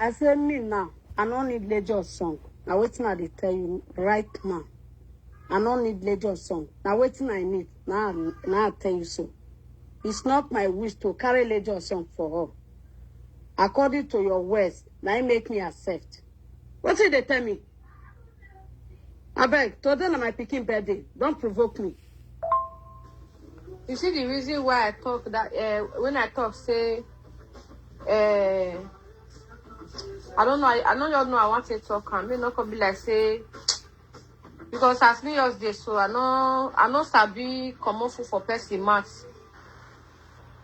I say me now. I don't need ledger song. Now waiting I dey tell you right now. I don't need ledger song. Now waiting I need. Now I tell you so. It's not my wish to carry ledger song for her. According to your words, now you make me accept. What did they tell me? I beg, today na my picking birthday. Don't provoke me. You see the reason why I talk that when I talk say I don't know, I know you know I want to talk and me not come be like say because as me just day so I know sabi common food for person mouth.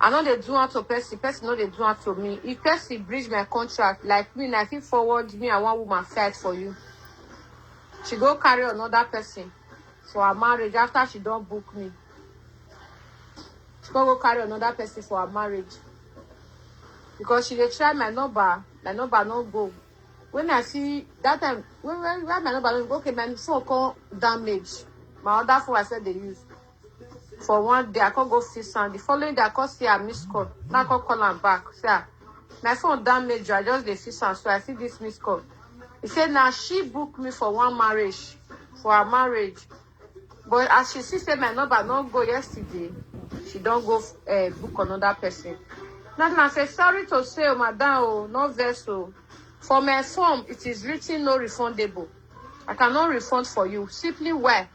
I know they do want to person know they do want to me. If person breach my contract, like me, I feel forward me and one woman fight for you. She go carry another person for her marriage after she don't book me. She go carry another person for her marriage. Because she dey try my number no go. When I see that time, when my number no go, okay, my phone come damage. My other phone I said they use. For one day, I can't go fix am. The following day, I can't see a missed call. Now I can't call am back. Say, my phone damage, I just dey fix am, so I see this missed call. He said, now she booked me for one marriage, for her marriage. But as she see say my number not go yesterday, she don't go book another person. Now I say, sorry to say, oh, madam, oh, no vessel. For my form, it is written no refundable. I cannot refund for you. Simply why?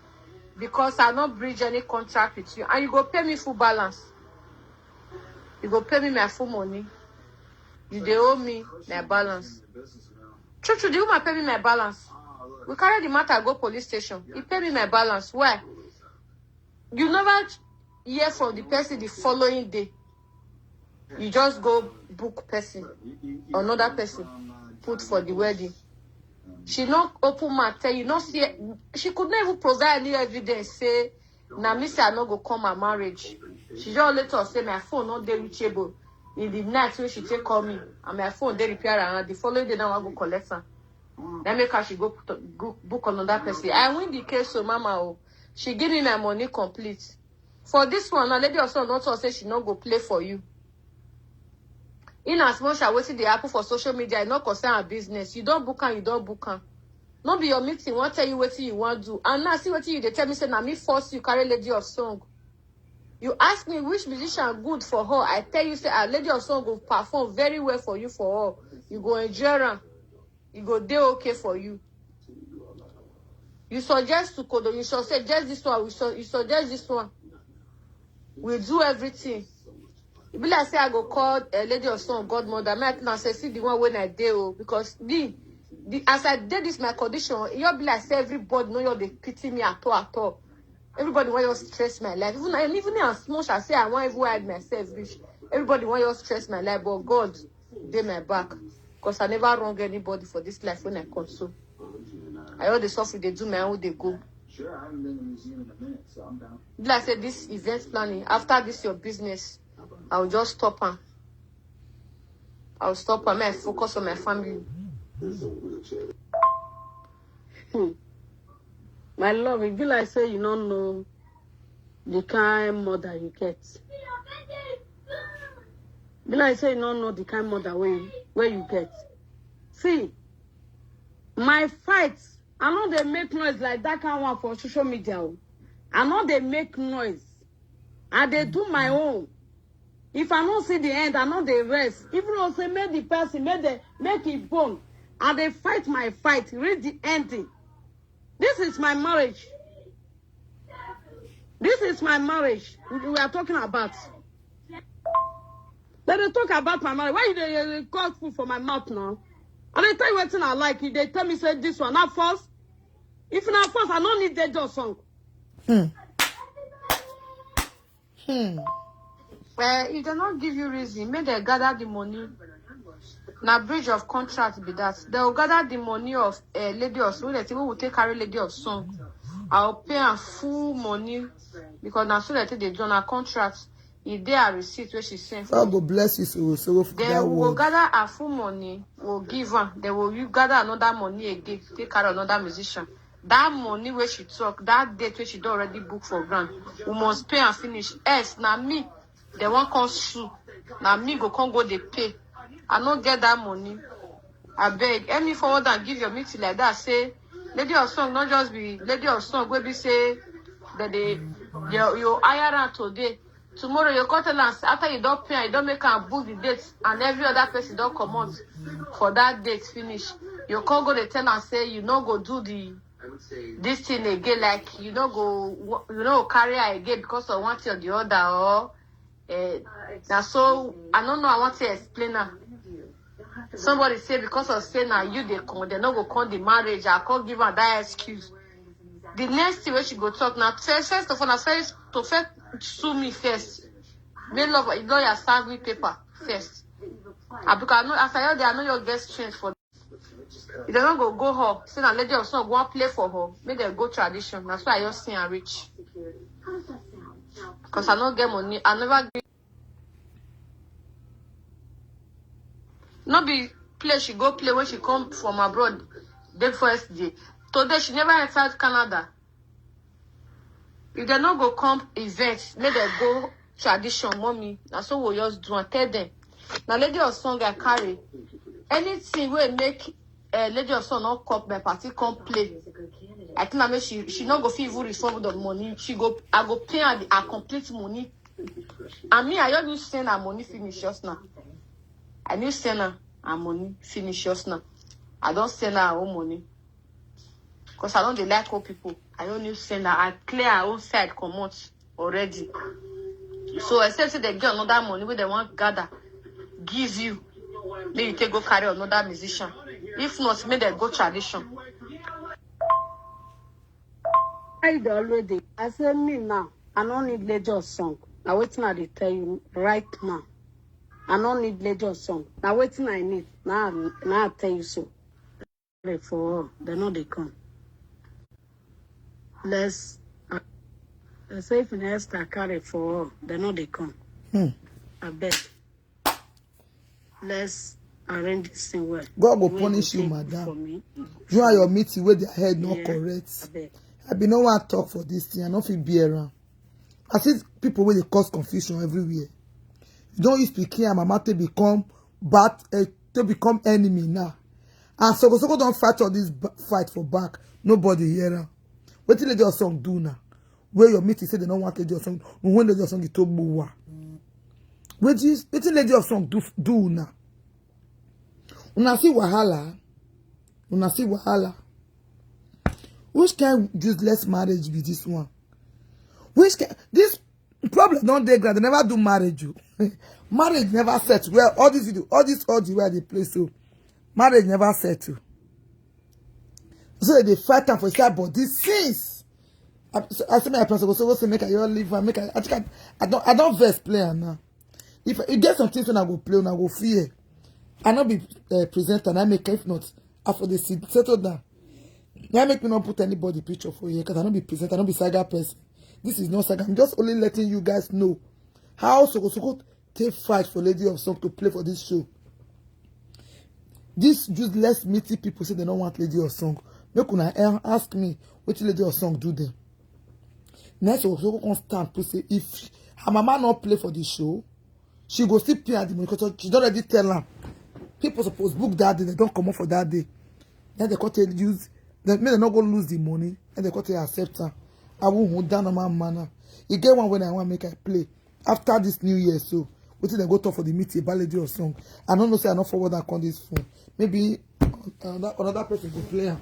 Because I not bridge any contract with you. And you go pay me full balance. You go pay me my full money. You dey owe me my balance. True, the woman pay me my balance. We carry the matter go police station. He pay me my balance. Why? You never hear from the person the following day. You just go book person, another person, put for the wedding. She not open mouth tell you, not see. She could not even provide any evidence. Say, now me say I not go come my marriage. She just let us say my phone not dey reachable. In the night when she take call me, and my phone they repair and the following day now I go collect her. Then make her she go book another person. I win the case, so mama. Oh, she give me my money complete. For this one, a lady also not say she not go play for you. In as much as waiting the happen for social media, not concern her business. You don't book her, you don't book her. Not be your meeting, won't tell you what you want to do. And now see what you they tell me say now me force you carry lady of song. You ask me which musician good for her. I tell you say a lady of song will perform very well for you for her. You go enjoy her. You go dey okay for you. You suggest to Kodo, you should suggest this one, you suggest this one. We do everything. It be like say I go call a lady of song godmother. I now say see the one when I do because as I did this my condition, you be like say everybody know they pity me at all. Everybody want to stress my life. Even as much as say I want to hide myself, rich. Everybody want to stress my life, but God dey my back. Because I never wrong anybody for this life when I console. I always suffer, they do my own, they go. Sure, I haven't been in the museum in a minute, so I'm down. Like I said, this event planning, after this your business, I'll just stop her. I'll stop her. I focus on my family. My love, it be like say you don't know the kind mother you get. Be like say you don't know the kind mother where you get. See, my fights, I know they make noise like that kind one for social media. I know they make noise. And they do my own. If I don't see the end, I know they rest. Even though say make the person, make it bone. And they fight my fight. Read the ending. This is my marriage. This is my marriage we are talking about. Let us talk about my marriage. Why you call food for my mouth now? And they tell you what I like. They tell me say this one not first. If not first, I don't need that just song. Well, if they not give you reason, may they gather the money. Now bridge of contract be that. They will gather the money of lady of song. The people will take carry lady of song. I'll pay a full money because now so that they do a contract. If they are receipt where she sent. God will bless you so for they that will word. gather a full money. Will give her. They will gather another money again. Take carry another musician. That money where she talk, that date where she don't already book for grant, we must pay and finish. Yes, now me, they won't come sue. Now me go can't go they pay. I don't get that money. I beg, any forward and give your meeting like that. Say, lady of song, not just be lady of song. Where be say that you hire her today. Tomorrow you cut and after you don't pay, you don't make her book the dates, and every other person don't come out for that date finish. You can't go to tell and say you no go do this thing again, like you no carry her again because of one thing or the other, or now so I don't know. I want to explain her. Somebody say because of saying now you they not go call the marriage. I can't give her that excuse. The next thing when she go talk now, first of all, first sue me first. Make lawyer serve me paper first. Because I know after all, I know your guest change for. If they don't go her, say na lady of song go and play for her. Make them go tradition. That's why I just see her rich. Because I don't get money. I never get. Not be play. She go play when she come from abroad. The first day. Today she never entered Canada. If they not go come event, make them go tradition, mommy. That's what we just do and tell them. Now lady of song I carry. Anything will make lady of song not come my party come play. I think I mean she not go feel even refund the money. I go pay her a complete money. And me I just send her money finish just now. I need send her money finish just now. I don't send her own money. Because I don't like old people. I don't need send her. I clear her own side come out already. So except they get another money where they want gather, give you. Then you take go carry another musician. If not, make them go tradition. I already. I said me now. I don't need ledger song. Now waiting I tell you right now. I don't need ledger song. Now waiting I need. Now I tell you so. For all, they know they come. Let's say if an extra carry for all, they know they come. I beg. Let's arrange this thing well. God will punish you, madam. You and your meeting where their head not correct. I be no one talk for this thing. I don't feel be around. I see people where they cause confusion everywhere. You don't use speaking and mama to become bad, to become enemy now. And Soghosogho don't fight all this fight for back. Nobody here. What did lady of song do now? Where your meeting say they don't want lady of song. When lady of song you talk about what did lady of song do now? Una see wahala. Which kind of useless marriage be this one? This problem don't they grant? They never do marriage. Marriage never settle. Well, all this video, all this audio where they play so marriage never settle. So they fight time for side, but this since I say my person so say make I your leave and make I don't verse player now. If you get some things when I go play, when I go fear, I not be presenter. And I make if not after the settle down. Now make me not put anybody picture for you because I don't be presenter. I don't be saga person. This is not saga. I'm just only letting you guys know how Soghosogho take fight for Lady of Song to play for this show. This useless meaty people say they don't want Lady of Song. Make una ask me what Lady of Song do them. Next Soghosogho can stand to say if her mama not play for the show, she go still pay at the money because she don't already tell her. People supposed book that day, they don't come up for that day. Then they can't use, they not go lose the money, and they can't accept her. I won't hold down on my manner. You get one when I want to make a play after this new year, so wait till they go talk for the meeting about Lady of Song. I don't know say I not forward that on this phone. Maybe another person will play her.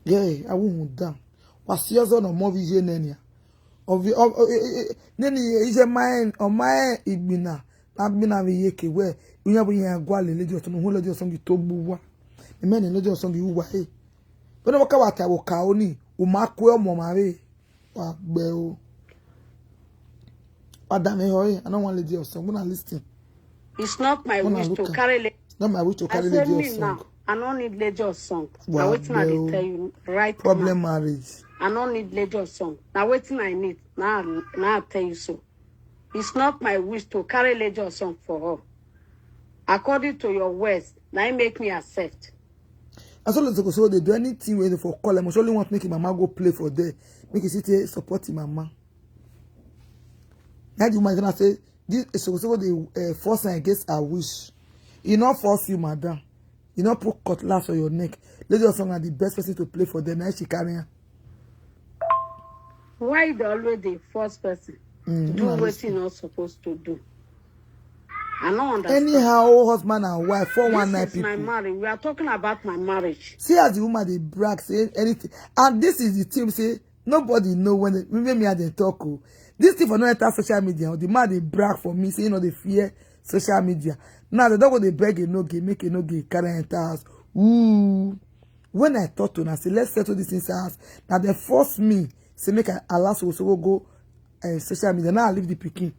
Yeah, I won't hold down. What's yours on a movie here, Nenia? Neni is a mine or my Ibina. I've been a yeke where we have been a Lady of Song, who Lady of Song you told Buwa. The man in Lady of Song you were. When I walk out, I will kaoni, Umakwe Momare. Well, Adame, I don't want Lady of Song. When I listen, it's not my wish to carry. Not my wish to carry Lady of Song. Now, I don't need Lady of Song. Now waiting I tell you right problem now. Marriage. I don't need Lady of Song. Now waiting I need. Now I tell you so. It's not my wish to carry Lady of Song for her. According to your words, now make me accept. As long as they do anything where they for call them, only want to make mama go play for there. Make it sit support mama. Now you might say this is Soghosogho they force her against her wish. He not force you, madam. You not put cutlass on your neck. Lady Osong are the best person to play for them. Now she carry her. Why they always the first person do what you're not supposed to do? I don't understand. Anyhow, husband and wife, 419 this is people. my marriage. We are talking about my marriage. See as the woman they brag, say anything. And this is the team say nobody know when they me and they talk. Oh. This thing for no enter social media. The man they brag for me, say you know they fear social media. Now they don't go they beg a no game, make a no game, carry enter house. Ooh. When I thought to her, I say let's settle this in house. Now they force me, say make I allow Soghosogho go social media. Now I leave the picking.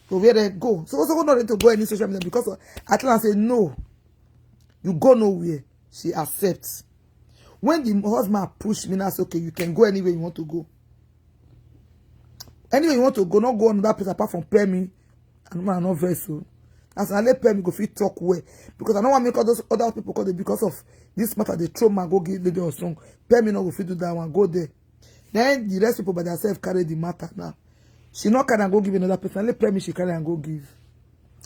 So where they go? Soghosogho not ready to go any social media because I tell her say no. You go nowhere. She accepts. When the husband push me, I say okay, you can go anywhere you want to go. Anywhere you want to go, not go on that place apart from pay me. And man, not very so. As I let pay me go fit talk well. Because I don't want to make all those other people call it because of this matter they throw my go give lady or song. Pay me not go fit do that one, go there. Then the rest people by themselves carry the matter now. She not can go give another person. Let pay me she carry and go give.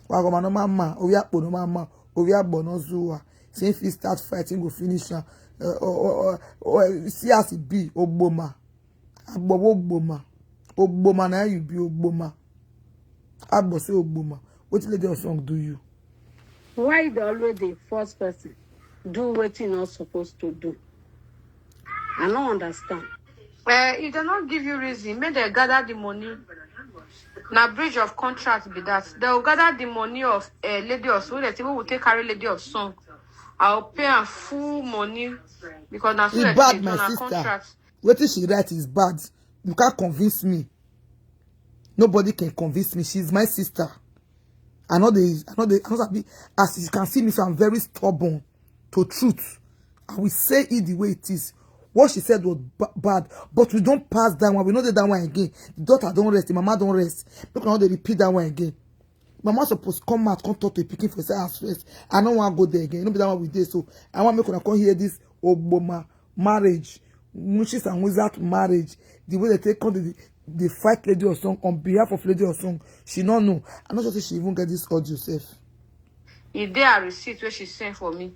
Wagoma no mama, oyapo no mama, oyabo no zuwa. Say if he start fighting, go finish her. See as it be, Ogboma. Ogboma. Ogboma na you be Ogboma. Agbo say Ogboma. What lady or song do you? Why they always the first person do what you're not supposed to do? I don't understand. If they not give you reason, may they gather the money. Now breach of contract be that. They will gather the money of lady of song. The people will take carry lady of song. I'll pay her full money because now It's bad, my sister. Contract. What she write is bad. You can't convince me. Nobody can convince me. She's my sister. I know as you can see me, so I'm very stubborn to truth. I will say it the way it is. What she said was bad, but we don't pass that one. We know that one again. The daughter don't rest, the mama don't rest. Look how they repeat that one again. Mama supposed to come out, come talk to a picking for say first. I don't want to go there again. You know that one we did. So I want to make come hear this Ogboma marriage, witches and wizard marriage. The way they take on the fight lady or song on behalf of lady or song. She don't know. I'm not sure she even get this audio self. If there are receipts where she sent for me,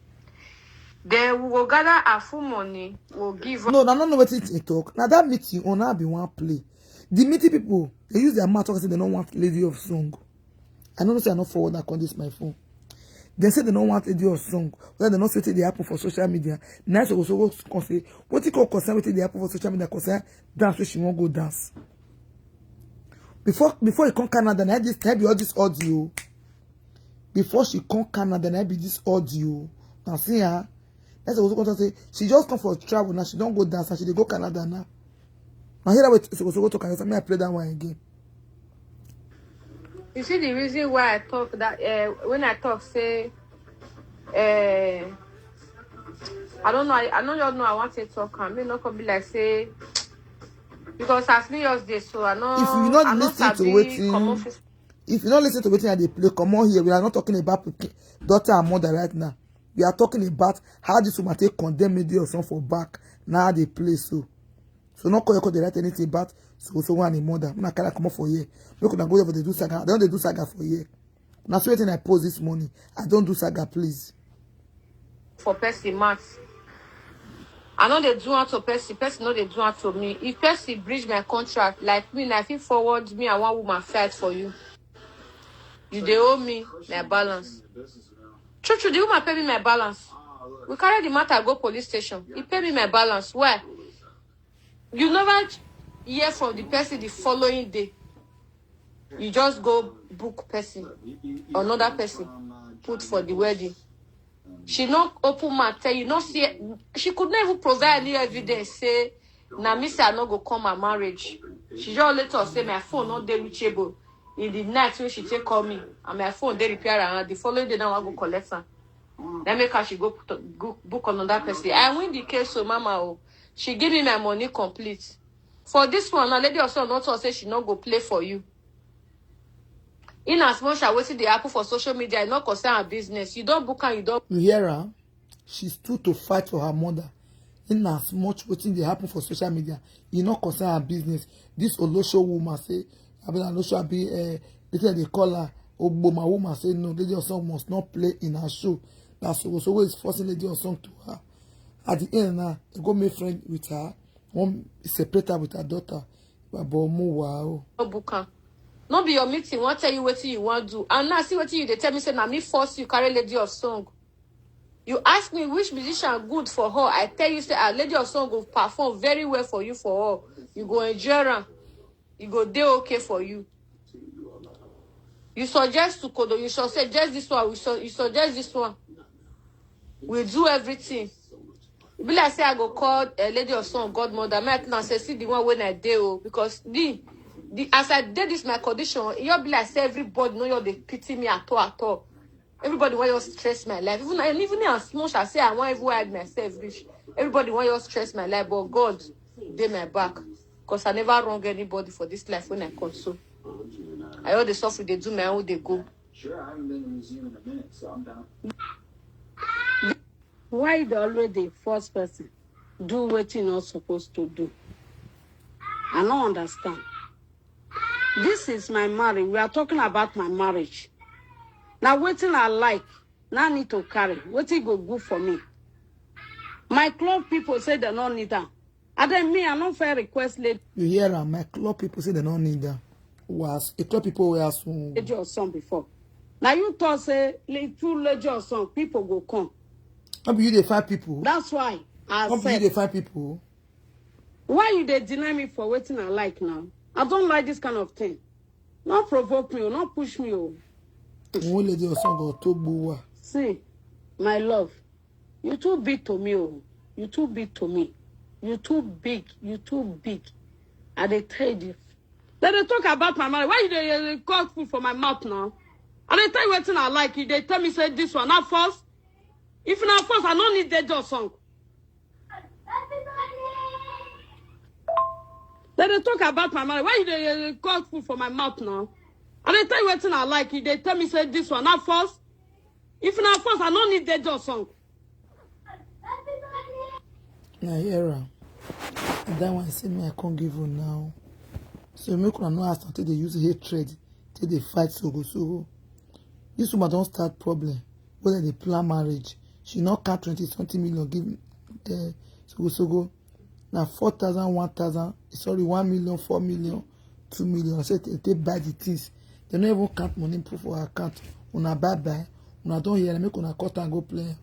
they will gather her full money, will give her. No, I don't know what it talk. Now that meeting on now be one play. The meeting people, they use their mouth talk say they don't want lady of song. I don't say I not forward that on this my phone. They say they don't want lady of song. Whether they not say they happen for social media. Now Soghosogho can say what you call concern with they happen for social media concern dance where she won't go dance. Before he come Canada, I be all this audio. Before she come Canada, I be this audio. Now see her. That's also going to say she just come for travel now. She don't go dance and she go Canada now. Now here I go to Canada. I play that one again. You see the reason why I talk that when I talk say I don't know I know you know I want to talk and me not come be like say because as me just this so I know if you not listen to waiting, if you not listen to waiting at the play, come on here. We are not talking about daughter and mother right now. We are talking about how this woman take condemn media or something for back. Now they play so not call they write anything about so one and mother. I'm not come up for here. Look when I go there for the do saga. I don't do saga for here. Now so waiting I post this morning. I don't do saga, please. For Percy Max. I know they do out to Percy. Percy know they do out to me. If Percy breach my contract, like me, I feel forward me and one woman fight for you. You they owe me my balance. True, the woman pay me my balance. We carry the matter, go police station. He pay me my balance. Why? You never hear from the person the following day. You just go book person, another person, put for the wedding. She not open mouth tell you, not see. She could not even provide any evidence. Say, na me say I not go come my marriage. She just let us say my phone not dey reachable. In the night when she take call me, and my phone they repair and the following day now I go collect her. Then make her she go book another person. I win the case, so mama oh, she give me my money complete. For this one, now lady also not say she not go play for you. In as much as waiting the apple for social media, it not concern her business. You don't book and you don't. You hear her? She stood to fight for her mother. In as much waiting they happen for social media, it not concern her business. This Olosho woman say, I mean Olosho be they call her Ogboma woman say no, lady also must not play in her show. That Soghosogho is forcing Lady Osong to her. At the end now, they go make friend with her. One separate her with her daughter. Wow. No be your meeting, won't tell you what you want to do. And now see what you they tell me say na me force you carry Lady of Song. You ask me which musician good for her. I tell you say a Lady of Song will perform very well for you for her. You go enjoy her. You go dey okay for you. You suggest to Kodo, you should suggest this one, you suggest this one. We do everything. Be like say I go call a Lady of Song godmother. Might now say see the one when I do because the as I did this my condition, you'll be like say everybody know you they pity me at all. Everybody want you stress my life. Even as much as say I want everywhere hide myself rich. Everybody want you stress my life, but God did my back. Because I never wrong anybody for this life when I console. I all the suffer they do my own they go. Sure, I haven't been to the museum in a minute, so I'm down. Why the always the first person do what you're not supposed to do? I don't understand. This is my marriage. We are talking about my marriage. Now, waiting I like, now I need to carry. What it go good for me? My club people say they don't need that. And then me, I don't fair request lady. You hear her? My club people say they don't need that. Was a club people were asking Lady or son before. Now you thought say two lady or son people go come. How be you they find people? That's why I How be you said. they find people? Why you they deny me for waiting I like now? I don't like this kind of thing. Not provoke me or not push me. Oh. One lady or song or two. See, my love, you too big to me. Oh. You too big to me. You too big. You too big. And they tell you. Then they talk about my marriage. Why you they call food for my mouth now? And they tell you what I like. They tell me say this one not first. If not first, I don't need that just song. Then they talk about my marriage. Why you they call food for my mouth now? And they tell you what I like. They tell me say this one not first. If not first, I don't need that just song. Yeah, hear and that one say me I can't give you now. So make una no ask until they use hatred, till they fight Soghosogho. This woman don't start problem. Whether they plan marriage, she not count 20 million give Soghosogho. Now 4,000, 1,000, sorry 1 million, 4 million, 2 million. I said they buy the things. They don't even count money proof for her account. Una bye. Una don't hear make una cut and go play.